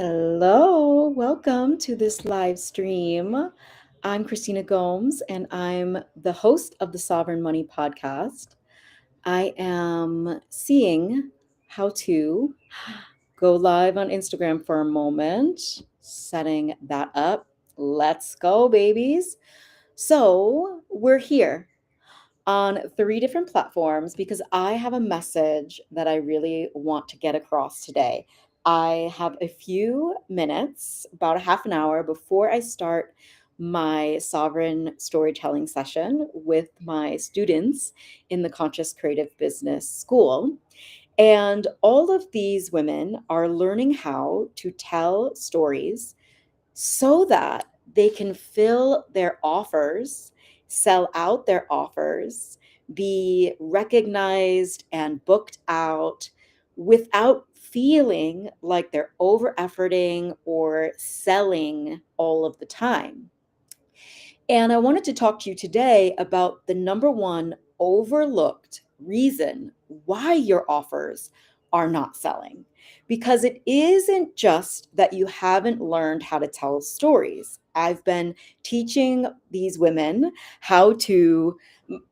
Hello, welcome to this live stream. I'm Christina Gomes, and I'm the host of the Sovereign Money Podcast. I am seeing how to go live on Instagram for a moment, setting that up. Let's go, babies. So, we're here on three different platforms because I have a message that I really want to get across today. I have a few minutes, about a half an hour before I start my sovereign storytelling session with my students in the Conscious Creative Business School. And all of these women are learning how to tell stories so that they can fill their offers, sell out their offers, be recognized and booked out without feeling like they're over efforting or selling all of the time. And I wanted to talk to you today about the number one overlooked reason why your offers are not selling. Because it isn't just that you haven't learned how to tell stories. I've been teaching these women how to,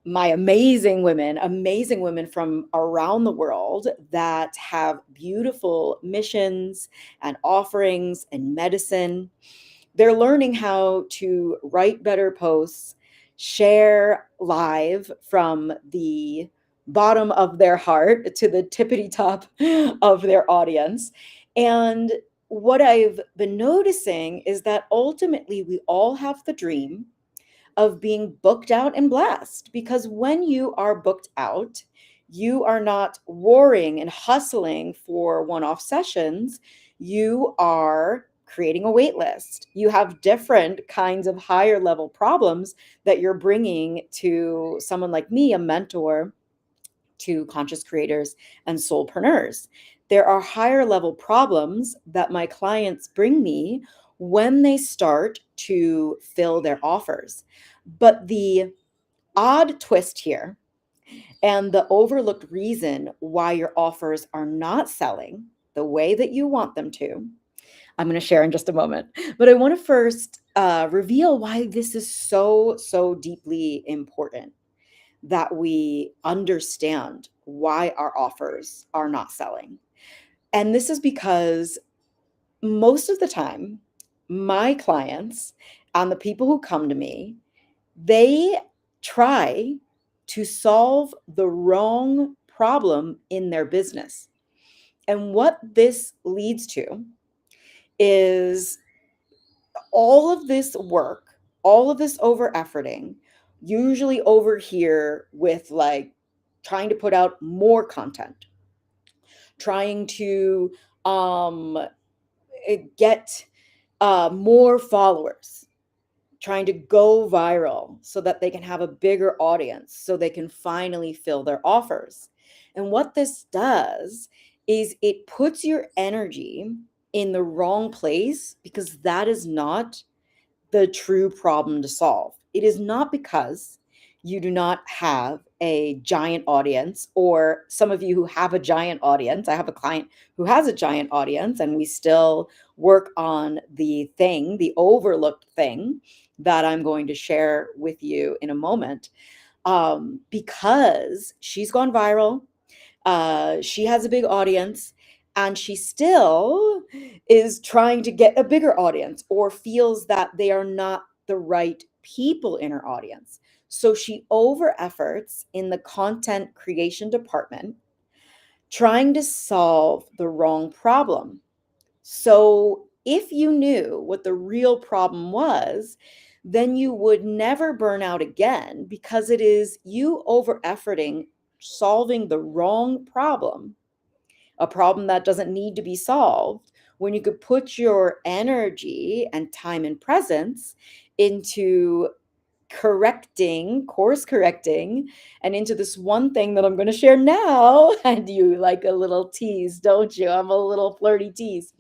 my amazing women from around the world that have beautiful missions and offerings and medicine. They're learning how to write better posts, share live from the bottom of their heart to the tippity top of their audience. And what I've been noticing is that ultimately we all have the dream of being booked out and blessed, because when you are booked out, you are not warring and hustling for one-off sessions. You are creating a wait list. You have different kinds of higher level problems that you're bringing to someone like me, a mentor to conscious creators and soulpreneurs. There are higher level problems that my clients bring me when they start to fill their offers. But the odd twist here and the overlooked reason why your offers are not selling the way that you want them to, I'm going to share in just a moment. But I want to first reveal why this is so deeply important that we understand why our offers are not selling. And this is because most of the time, my clients and the people who come to me, they try to solve the wrong problem in their business. And what this leads to is all of this work, all of this over efforting, usually over here with like trying to put out more content, trying to um, get more followers, trying to go viral so that they can have a bigger audience, so they can finally fill their offers. And what this does is it puts your energy in the wrong place, because that is not the true problem to solve. It is not because you do not have a giant audience, or some of you who have a giant audience. I have a client who has a giant audience, and we still work on the thing, the overlooked thing that I'm going to share with you in a moment. Because she's gone viral, she has a big audience, and she still is trying to get a bigger audience, or feels that they are not the right people in her audience. So she over efforts in the content creation department, trying to solve the wrong problem. So if you knew what the real problem was, then you would never burn out again, because it is you over efforting solving the wrong problem, a problem that doesn't need to be solved, when you could put your energy and time and presence into course correcting, and into this one thing that I'm going to share now. And you like a little tease, don't you? I'm a little flirty tease.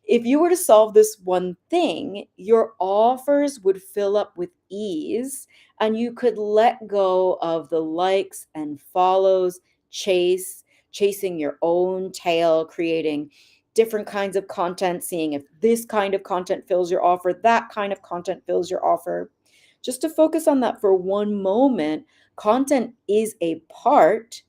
If you were to solve this one thing, your offers would fill up with ease, and you could let go of the likes and follows, chasing your own tail, creating different kinds of content, seeing if this kind of content fills your offer, that kind of content fills your offer. Just to focus on that for one moment, content is a part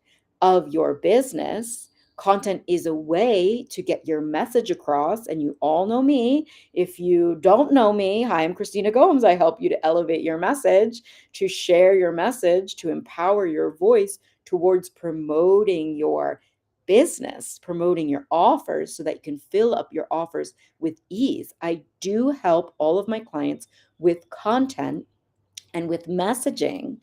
of your business. Content is a way to get your message across. And you all know me. If you don't know me, hi, I'm Christina Gomes. I help you to elevate your message, to share your message, to empower your voice towards promoting your business, promoting your offers so that you can fill up your offers with ease. I do help all of my clients with content and with messaging.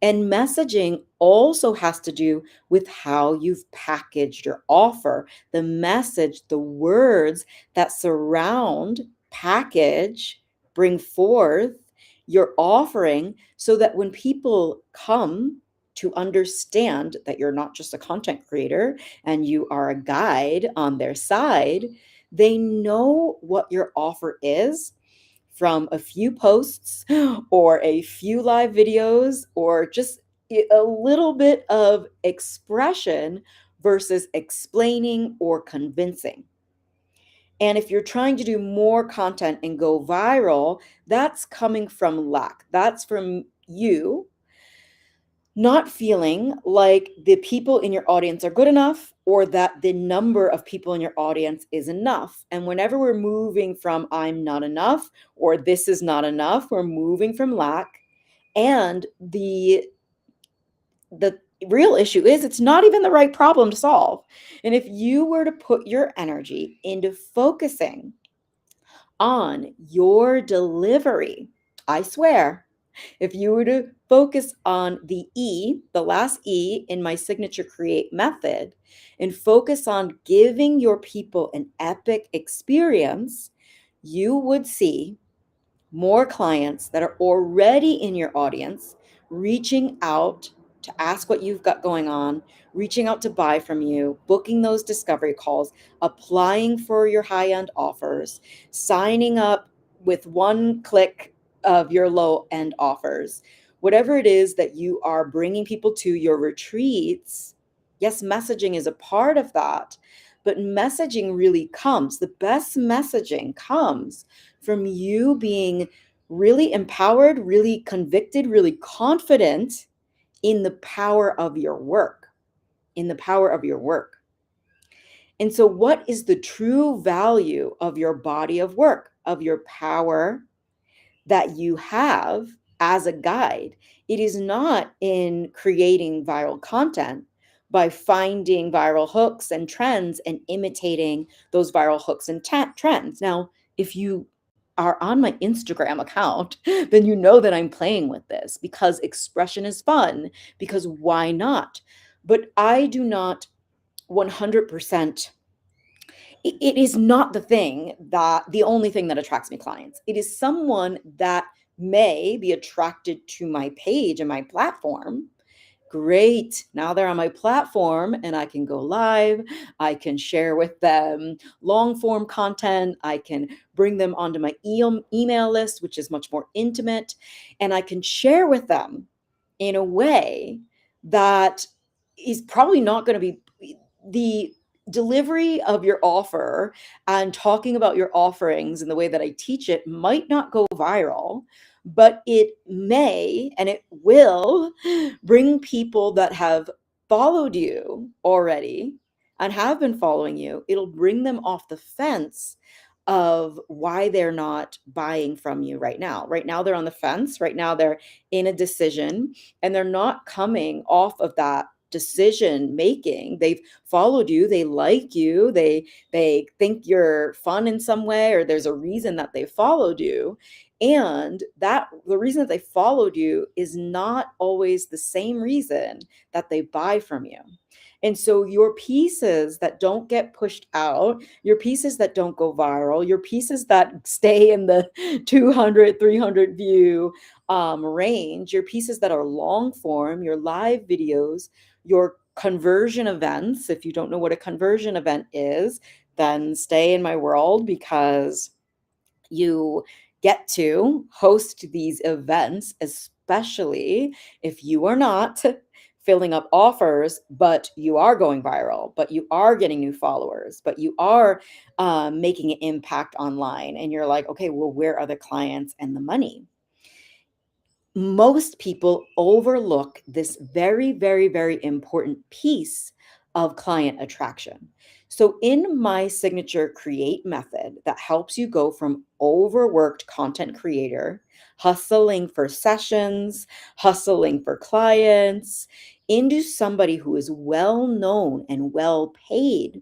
And messaging also has to do with how you've packaged your offer, the message, the words that surround, package, bring forth your offering so that when people come to understand that you're not just a content creator and you are a guide on their side, they know what your offer is from a few posts or a few live videos or just a little bit of expression versus explaining or convincing. And if you're trying to do more content and go viral, that's coming from lack. That's from you not feeling like the people in your audience are good enough or that the number of people in your audience is enough. And whenever we're moving from I'm not enough or this is not enough, we're moving from lack. And the real issue is it's not even the right problem to solve. And if you were to put your energy into focusing on your delivery, I swear, if you were to focus on the E, the last E in my signature create method, and focus on giving your people an epic experience, you would see more clients that are already in your audience reaching out to ask what you've got going on, reaching out to buy from you, booking those discovery calls, applying for your high-end offers, signing up with one click of your low-end offers. Whatever it is that you are bringing people to your retreats, yes, messaging is a part of that, but messaging really comes, the best messaging comes from you being really empowered, really convicted, really confident in the power of your work, in the power of your work. And so, what is the true value of your body of work, of your power that you have as a guide? It is not in creating viral content by finding viral hooks and trends and imitating those viral hooks and trends. Now, if you are on my Instagram account, then you know that I'm playing with this because expression is fun, because why not? But I do not 100%. It is not the only thing that attracts me clients. It is someone that may be attracted to my page and my platform. Great. Now they're on my platform and I can go live. I can share with them long form content. I can bring them onto my email list, which is much more intimate. And I can share with them in a way that is probably not going to be the delivery of your offer and talking about your offerings in the way that I teach it might not go viral, but it may and it will bring people that have followed you already and have been following you. It'll bring them off the fence of why they're not buying from you right now. Right now, they're on the fence. Right now, they're in a decision and they're not coming off of that decision making. They've followed you, they like you, they think you're fun in some way, or there's a reason that they followed you. And that the reason that they followed you is not always the same reason that they buy from you. And so your pieces that don't get pushed out, your pieces that don't go viral, your pieces that stay in the 200, 300 view range, your pieces that are long form, your live videos, your conversion events. If you don't know what a conversion event is, then stay in my world because you get to host these events, especially if you are not filling up offers, but you are going viral, but you are getting new followers, but you are making an impact online. And you're like, okay, well, where are the clients and the money? Most people overlook this very, very, very important piece of client attraction. So, in my signature create method that helps you go from overworked content creator, hustling for sessions, hustling for clients, into somebody who is well known and well paid,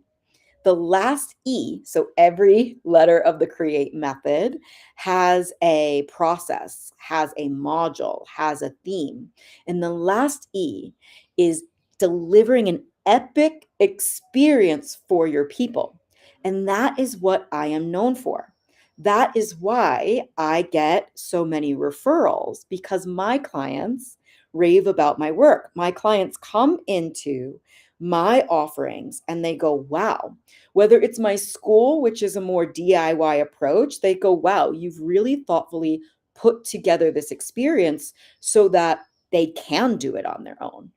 the last E, so every letter of the create method has a process, has a module, has a theme. And the last E is delivering an epic experience for your people. And that is what I am known for. That is why I get so many referrals, because my clients rave about my work. My clients come into my offerings and they go, wow. Whether it's my school, which is a more DIY approach, they go, wow, you've really thoughtfully put together this experience so that they can do it on their own.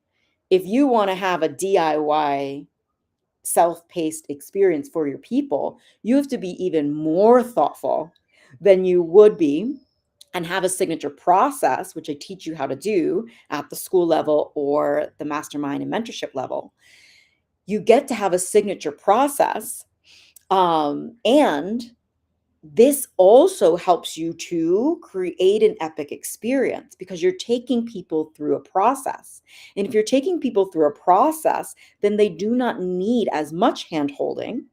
If you want to have a DIY self-paced experience for your people, you have to be even more thoughtful than you would be and have a signature process, which I teach you how to do at the school level or the mastermind and mentorship level. You get to have a signature process, and this also helps you to create an epic experience because you're taking people through a process. And if you're taking people through a process, then they do not need as much hand holding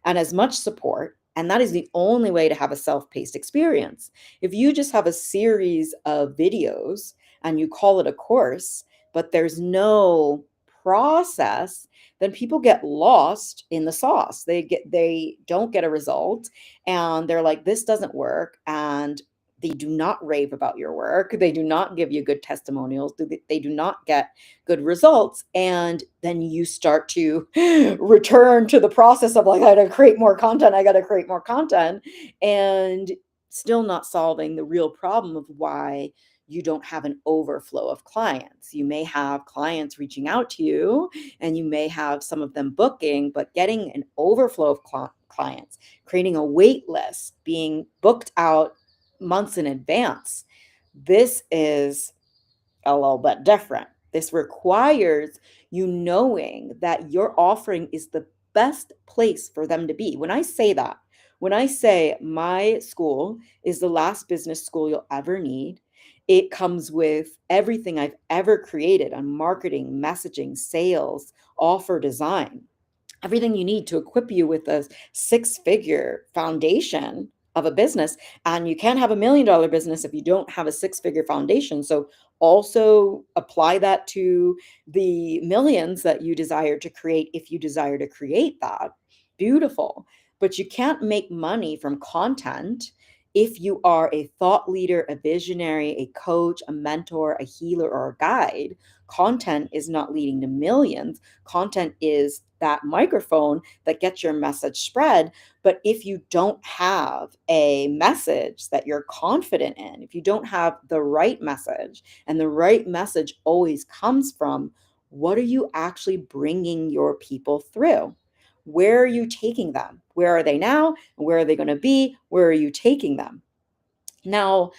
and as much support. And that is the only way to have a self-paced experience. If you just have a series of videos and you call it a course, but there's no process, then people get lost in the sauce. They don't get a result, and they're like, this doesn't work, and they do not rave about your work. They do not give you good testimonials. They do not get good results. And then you start to return to the process of like, I gotta create more content. I gotta create more content. And still not solving the real problem of why you don't have an overflow of clients. You may have clients reaching out to you and you may have some of them booking, but getting an overflow of clients, creating a wait list, being booked out months in advance, this is a little bit different. This requires you knowing that your offering is the best place for them to be. When I say that, when I say my school is the last business school you'll ever need, it comes with everything I've ever created on marketing, messaging, sales, offer design, everything you need to equip you with a six-figure foundation of a business. And you can't have $1 million business if you don't have a six-figure foundation. So also apply that to the millions that you desire to create if you desire to create that. Beautiful. But you can't make money from content if you are a thought leader, a visionary, a coach, a mentor, a healer, or a guide. Content is not leading to millions. Content is that microphone that gets your message spread. But if you don't have a message that you're confident in, if you don't have the right message, and the right message always comes from what are you actually bringing your people through? Where are you taking them? Where are they now? Where are they going to be? Where are you taking them? Now,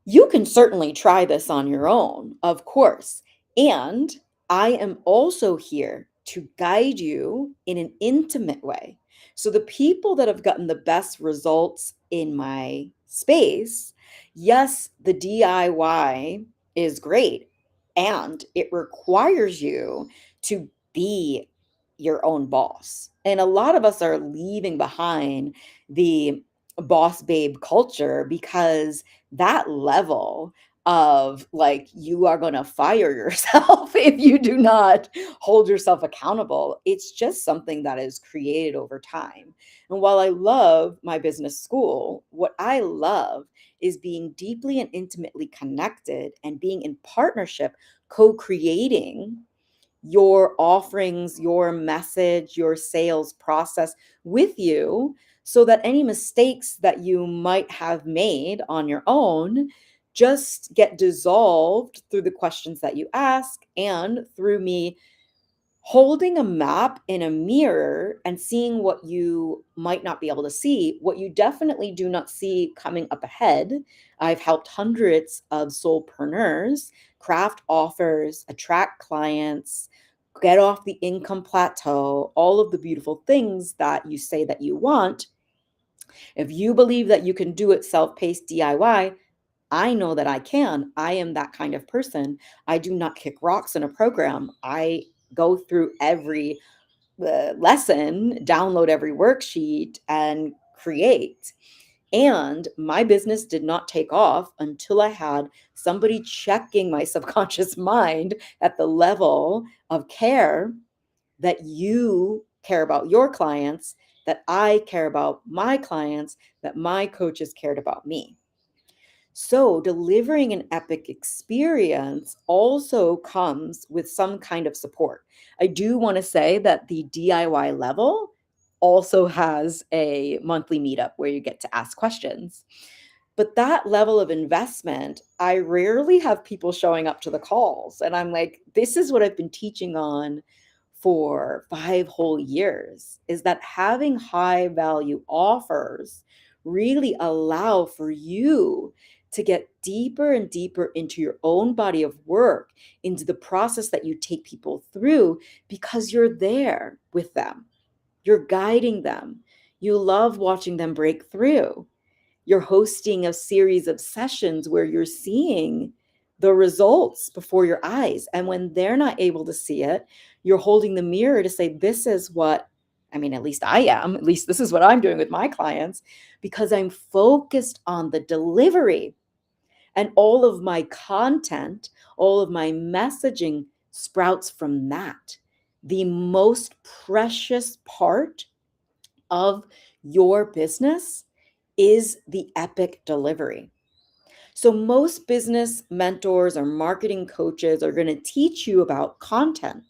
you can certainly try this on your own, of course. And I am also here to guide you in an intimate way. So, the people that have gotten the best results in my space, yes, the DIY is great and it requires you to be your own boss. And a lot of us are leaving behind the boss babe culture because that level of like you are going to fire yourself if you do not hold yourself accountable, it's just something that is created over time. And while I love my business school, what I love is being deeply and intimately connected and being in partnership, co-creating your offerings, your message, your sales process with you, so that any mistakes that you might have made on your own, just get dissolved through the questions that you ask and through me holding a map in a mirror and seeing what you might not be able to see, what you definitely do not see coming up ahead. I've helped hundreds of soulpreneurs craft offers, attract clients, get off the income plateau, all of the beautiful things that you say that you want. If you believe that you can do it self-paced DIY, I know that I can. I am that kind of person. I do not kick rocks in a program. I go through every lesson, download every worksheet, and create. And my business did not take off until I had somebody checking my subconscious mind at the level of care that you care about your clients, that I care about my clients, that my coaches cared about me. So, delivering an epic experience also comes with some kind of support. I do want to say that the DIY level also has a monthly meetup where you get to ask questions. But that level of investment, I rarely have people showing up to the calls. And I'm like, this is what I've been teaching on for 5 whole years, is that having high value offers really allow for you to get deeper and deeper into your own body of work, into the process that you take people through, because you're there with them. You're guiding them. You love watching them break through. You're hosting a series of sessions where you're seeing the results before your eyes. And when they're not able to see it, you're holding the mirror to say, this is what, I mean, at least I am, at least this is what I'm doing with my clients, because I'm focused on the delivery. And all of my content, all of my messaging sprouts from that. The most precious part of your business is the epic delivery. So, most business mentors or marketing coaches are going to teach you about content.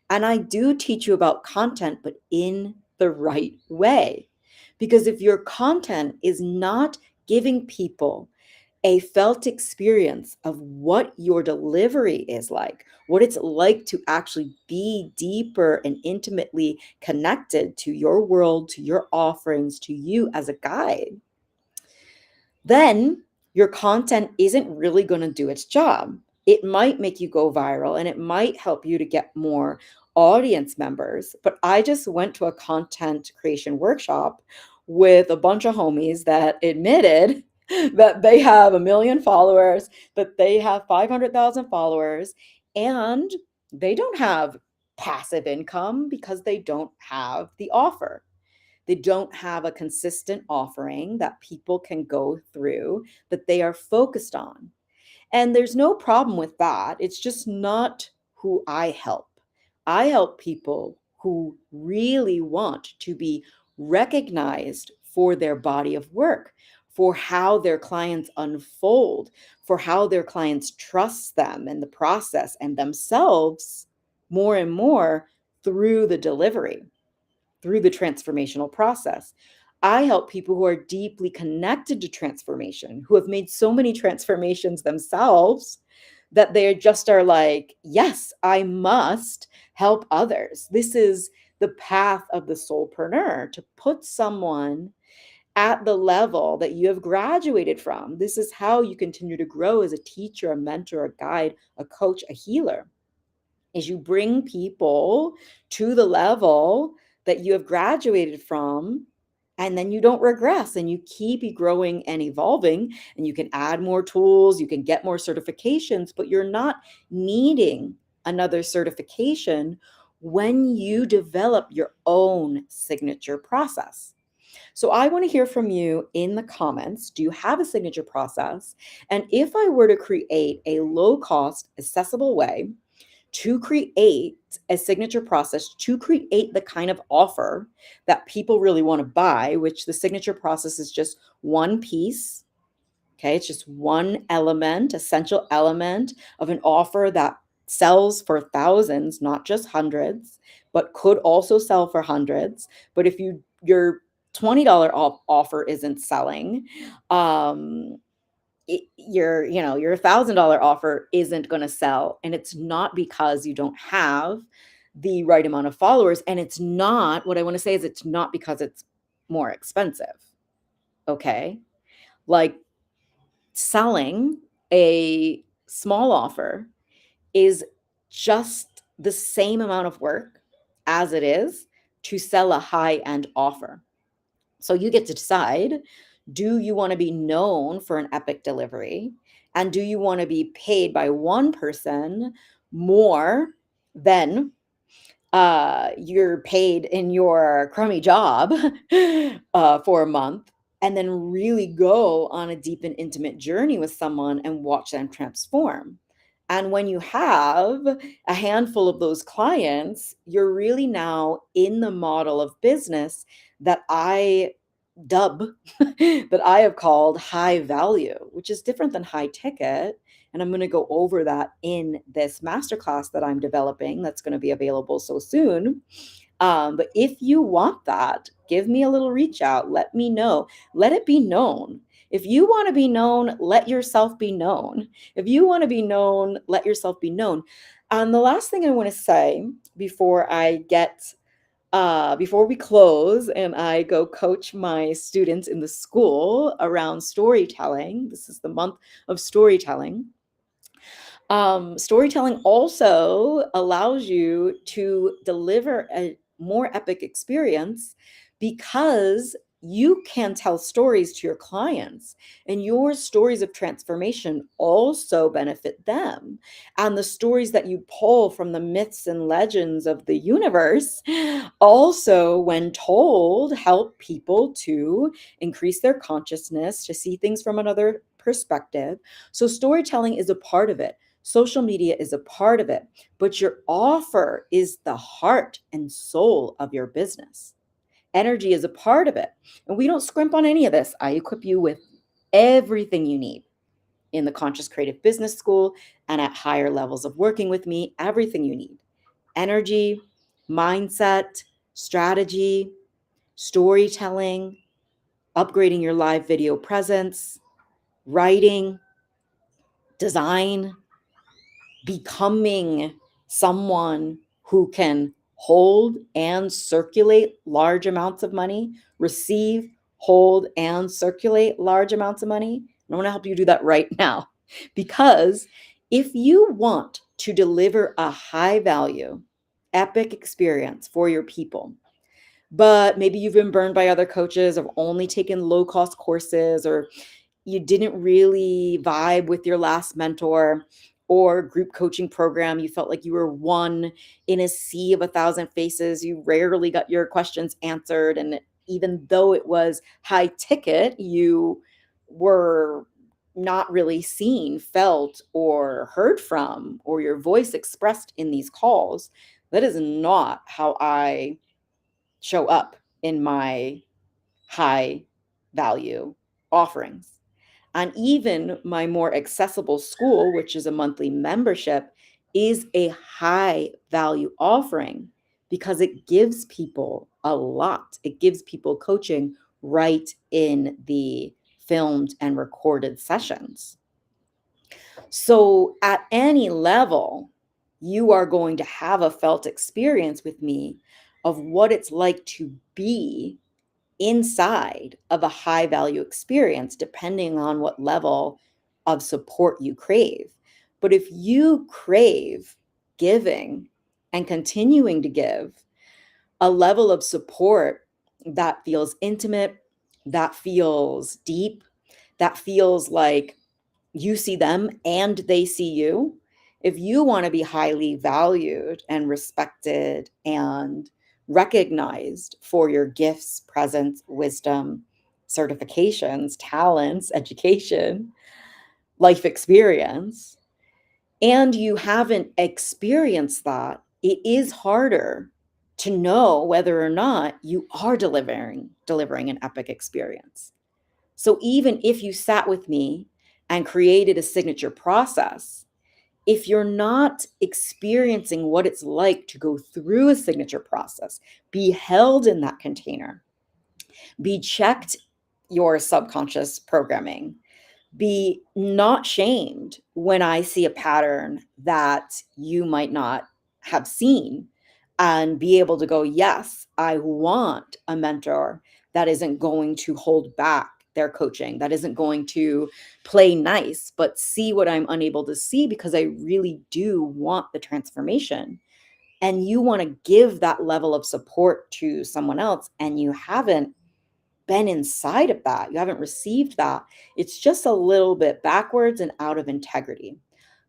And I do teach you about content, but in the right way. Because if your content is not giving people a felt experience of what your delivery is like, what it's like to actually be deeper and intimately connected to your world, to your offerings, to you as a guide, then your content isn't really going to do its job. It might make you go viral and it might help you to get more audience members. But I just went to a content creation workshop with a bunch of homies that admitted that they have 1 million followers, that they have 500,000 followers, and they don't have passive income because they don't have the offer. They don't have a consistent offering that people can go through, that they are focused on. And there's no problem with that. It's just not who I help. I help people who really want to be recognized for their body of work, for how their clients unfold, for how their clients trust them and the process and themselves more and more through the delivery, through the transformational process. I help people who are deeply connected to transformation, who have made so many transformations themselves that they just are like, yes, I must help others. This is the path of the soulpreneur, to put someone at the level that you have graduated from. This is how you continue to grow as a teacher, a mentor, a guide, a coach, a healer, is you bring people to the level that you have graduated from, and then you don't regress and you keep growing and evolving, and you can add more tools, you can get more certifications, but you're not needing another certification when you develop your own signature process. So I want to hear from you in the comments. Do you have a signature process? And if I were to create a low cost, accessible way to create a signature process, to create the kind of offer that people really want to buy, which the signature process is just one piece. Okay, it's just one element, essential element of an offer that sells for thousands, not just hundreds, but could also sell for hundreds. But if your $20 offer isn't selling, your $1,000 offer isn't going to sell, and it's not because you don't have the right amount of followers, and it's not, what I want to say is, it's not because it's more expensive. Okay? Like, selling a small offer is just the same amount of work as it is to sell a high-end offer. So you get to decide, do you want to be known for an epic delivery? And do you want to be paid by one person more than you're paid in your crummy job for a month, and then really go on a deep and intimate journey with someone and watch them transform? And when you have a handful of those clients, you're really now in the model of business that I dub that I have called high value, which is different than high ticket. And I'm going to go over that in this masterclass that I'm developing that's going to be available so soon. But if you want that, give me a little reach out. Let me know. Let it be known. If you want to be known, let yourself be known. If you want to be known, let yourself be known. And the last thing I want to say before we close and I go coach my students in the school around storytelling, this is the month of storytelling. Storytelling also allows you to deliver a more epic experience because you can tell stories to your clients, and your stories of transformation also benefit them. And the stories that you pull from the myths and legends of the universe also, when told, help people to increase their consciousness, to see things from another perspective. So storytelling is a part of it. Social media is a part of it, but your offer is the heart and soul of your business. Energy is a part of it. And we don't scrimp on any of this. I equip you with everything you need in the Conscious Creative Business School and at higher levels of working with me, everything you need. Energy, mindset, strategy, storytelling, upgrading your live video presence, writing, design, becoming someone who can hold and circulate large amounts of money, receive, hold, and circulate large amounts of money. And I want to help you do that right now. Because if you want to deliver a high value, epic experience for your people, but maybe you've been burned by other coaches, or only taken low cost courses, or you didn't really vibe with your last mentor or group coaching program, you felt like you were one in a sea of 1,000 faces, you rarely got your questions answered, and even though it was high ticket, you were not really seen, felt, or heard from, or your voice expressed in these calls. That is not how I show up in my high value offerings. And even my more accessible school, which is a monthly membership, is a high value offering because it gives people a lot. It gives people coaching right in the filmed and recorded sessions. So at any level, you are going to have a felt experience with me of what it's like to be inside of a high value experience, depending on what level of support you crave. But if you crave giving and continuing to give a level of support that feels intimate, that feels deep, that feels like you see them and they see you, if you want to be highly valued and respected and recognized for your gifts, presence, wisdom, certifications, talents, education, life experience, and you haven't experienced that, it is harder to know whether or not you are delivering an epic experience. So even if you sat with me and created a signature process, if you're not experiencing what it's like to go through a signature process, be held in that container, be checked your subconscious programming, Be not shamed when I see a pattern that you might not have seen, and be able to go, yes, I want a mentor that isn't going to hold back their coaching, that isn't going to play nice, but see what I'm unable to see because I really do want the transformation. And you want to give that level of support to someone else, and you haven't been inside of that. You haven't received that. It's just a little bit backwards and out of integrity.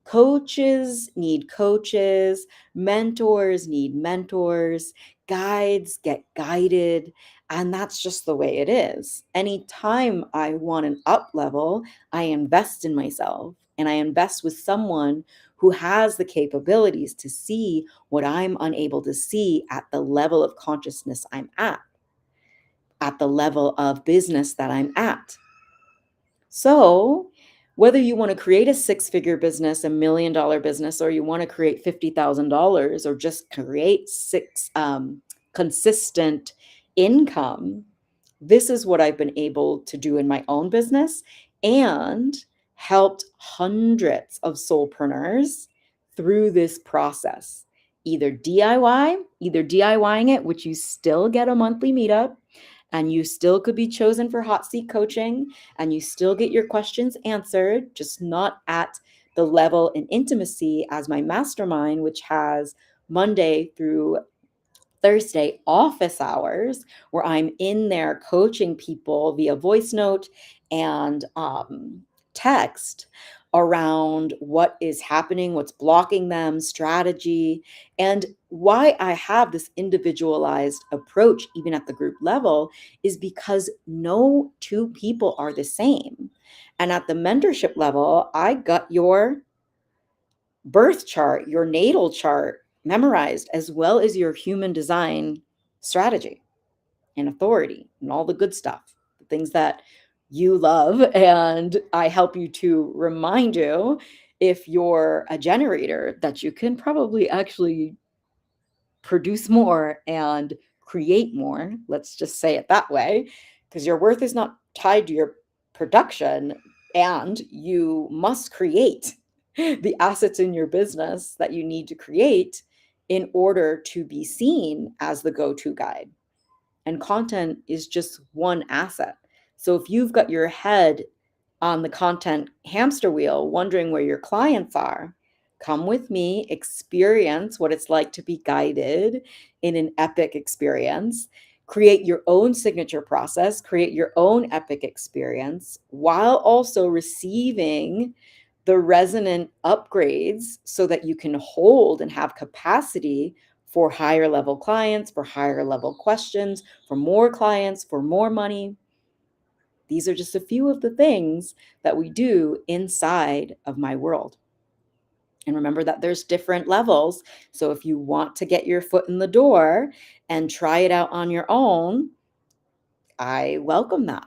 Coaches need coaches, mentors need mentors, guides get guided, and that's just the way it is. Anytime I want an up level, I invest in myself and I invest with someone who has the capabilities to see what I'm unable to see at the level of consciousness I'm at the level of business that I'm at. So, whether you want to create a six-figure business, $1 million business, or you want to create $50,000, or just create consistent income, this is what I've been able to do in my own business and helped hundreds of soulpreneurs through this process. Either DIYing it, which you still get a monthly meetup, and you still could be chosen for hot seat coaching, and you still get your questions answered, just not at the level and intimacy as my mastermind, which has Monday through Thursday office hours, where I'm in there coaching people via voice note and text around what is happening, what's blocking them, strategy, and why I have this individualized approach, even at the group level, is because no two people are the same. And at the mentorship level, I got your birth chart, your natal chart memorized, as well as your human design strategy and authority and all the good stuff, the things that you love. And I help you to remind you, if you're a generator, that you can probably actually produce more and create more. Let's just say it that way, because your worth is not tied to your production, and you must create the assets in your business that you need to create in order to be seen as the go-to guide. And content is just one asset. So if you've got your head on the content hamster wheel, wondering where your clients are, come with me, experience what it's like to be guided in an epic experience, create your own signature process, create your own epic experience, while also receiving the resonant upgrades so that you can hold and have capacity for higher level clients, for higher level questions, for more clients, for more money. These are just a few of the things that we do inside of my world. And remember that there's different levels. So if you want to get your foot in the door and try it out on your own, I welcome that.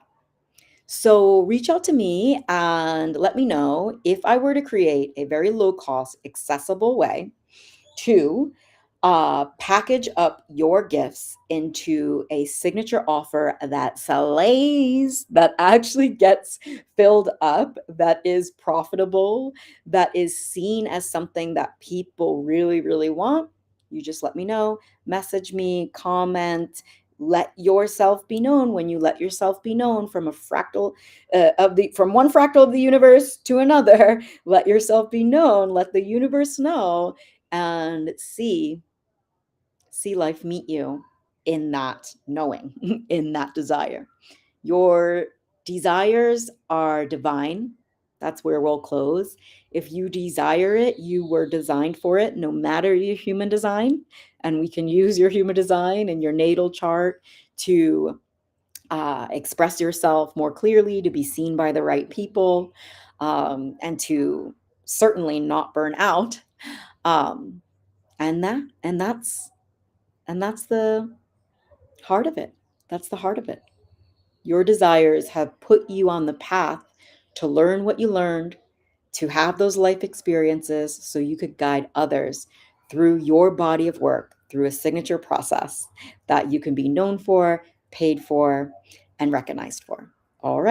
So reach out to me and let me know if I were to create a very low cost, accessible way to package up your gifts into a signature offer that slays, that actually gets filled up, that is profitable, that is seen as something that people really, really want. You just let me know, message me, comment. Let yourself be known. When you let yourself be known from a fractal from one fractal of the universe to another, let yourself be known. Let the universe know, and see life meet you in that knowing, in that desire. Your desires are divine. That's where we'll close. If you desire it, you were designed for it, no matter your human design. And we can use your human design and your natal chart to express yourself more clearly, to be seen by the right people, and to certainly not burn out. Um, and that's the heart of it. That's the heart of it. Your desires have put you on the path to learn what you learned, to have those life experiences so you could guide others through your body of work, through a signature process that you can be known for, paid for, and recognized for. All right.